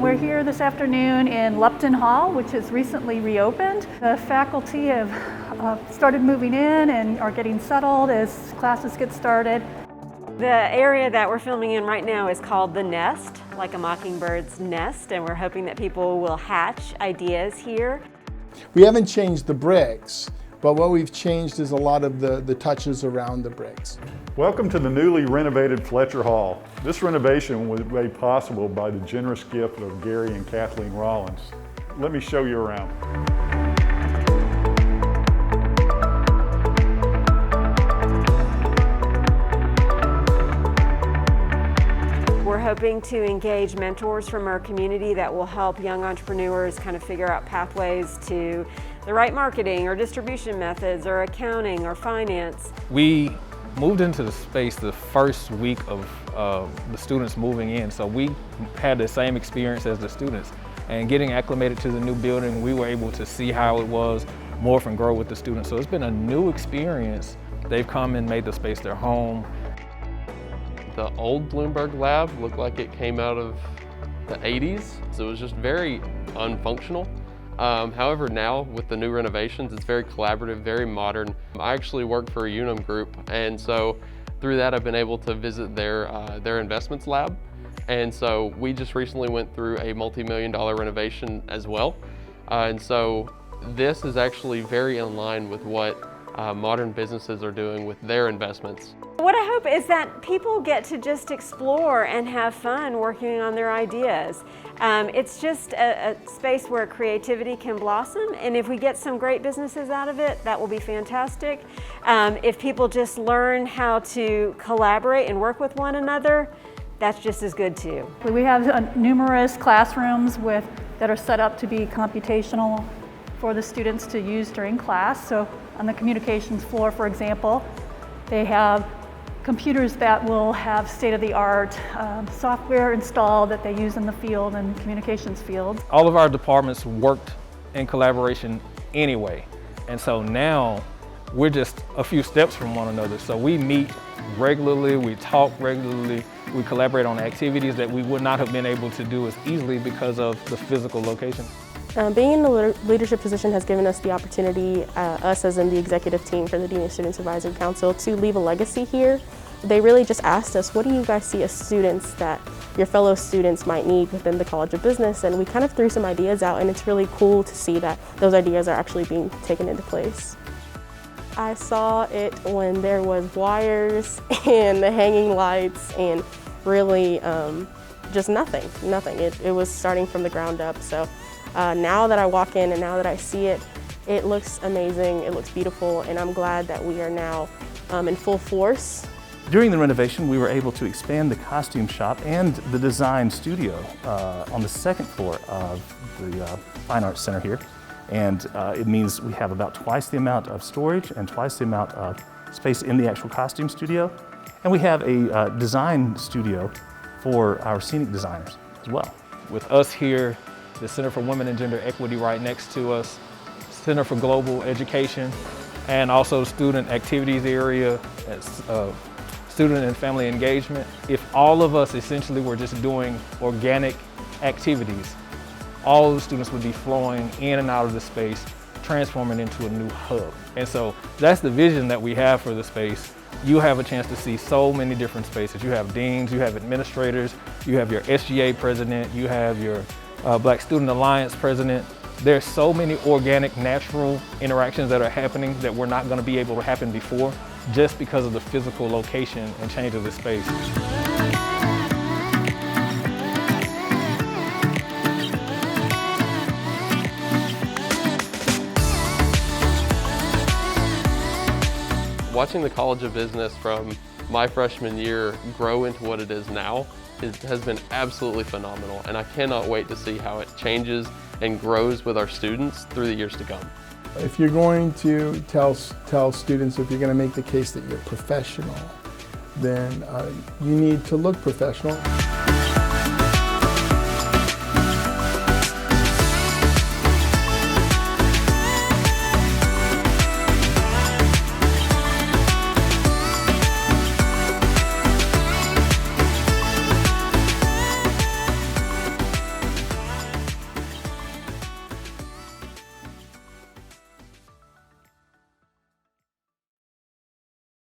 We're here this afternoon in Lupton Hall, which has recently reopened. The faculty have started moving in and are getting settled as classes get started. The area that we're filming in right now is called The Nest, like a mockingbird's nest, and we're hoping that people will hatch ideas here. We haven't changed the bricks, but what we've changed is a lot of the touches around the bricks. Welcome to the newly renovated Fletcher Hall. This renovation was made possible by the generous gift of Gary and Kathleen Rollins. Let me show you around. We're hoping to engage mentors from our community that will help young entrepreneurs kind of figure out pathways to the right marketing or distribution methods or accounting or finance. We moved into the space the first week of the students moving in, so we had the same experience as the students. And getting acclimated to the new building, we were able to see how it was, morph and grow with the students. So it's been a new experience. They've come and made the space their home. The old Bloomberg lab looked like it came out of the 80s, so it was just very unfunctional. However, now with the new renovations, it's very collaborative, very modern. I actually work for a Unum group, and so through that I've been able to visit their investments lab. And so we just recently went through a multi-million-dollar renovation as well. And so this is actually very in line with what modern businesses are doing with their investments. What I hope is that people get to just explore and have fun working on their ideas. It's just a space where creativity can blossom, and if we get some great businesses out of it, that will be fantastic. If people just learn how to collaborate and work with one another, that's just as good too. We have numerous classrooms that are set up to be computational for the students to use during class. So on the communications floor, for example, they have computers that will have state-of-the-art software installed that they use in the field and communications field. All of our departments worked in collaboration anyway. And so now we're just a few steps from one another. So we meet regularly, we talk regularly, we collaborate on activities that we would not have been able to do as easily because of the physical location. Being in a leadership position has given us the opportunity, us as in the executive team for the Dean of Students Advisory Council, to leave a legacy here. They really just asked us, what do you guys see as students that your fellow students might need within the College of Business? And we kind of threw some ideas out, and it's really cool to see that those ideas are actually being taken into place. I saw it when there was wires and the hanging lights and really just nothing. It was starting from the ground up. So now that I walk in and now that I see it, it looks amazing, it looks beautiful, and I'm glad that we are now in full force. During the renovation, we were able to expand the costume shop and the design studio on the second floor of the Fine Arts Center here. And it means we have about twice the amount of storage and twice the amount of space in the actual costume studio. And we have a design studio for our scenic designers as well. With us here, the Center for Women and Gender Equity right next to us, Center for Global Education, and also student activities area, student and family engagement. If all of us essentially were just doing organic activities, all of the students would be flowing in and out of the space, transforming into a new hub. And so that's the vision that we have for the space. You have a chance to see so many different spaces. You have deans, you have administrators, you have your SGA president, you have your Black Student Alliance president. There's so many organic, natural interactions that are happening that were not going to be able to happen before just because of the physical location and change of the space. Watching the College of Business from my freshman year grow into what it is now has been absolutely phenomenal, and I cannot wait to see how it changes and grows with our students through the years to come. If you're going to tell students, if you're going to make the case that you're professional, then you need to look professional.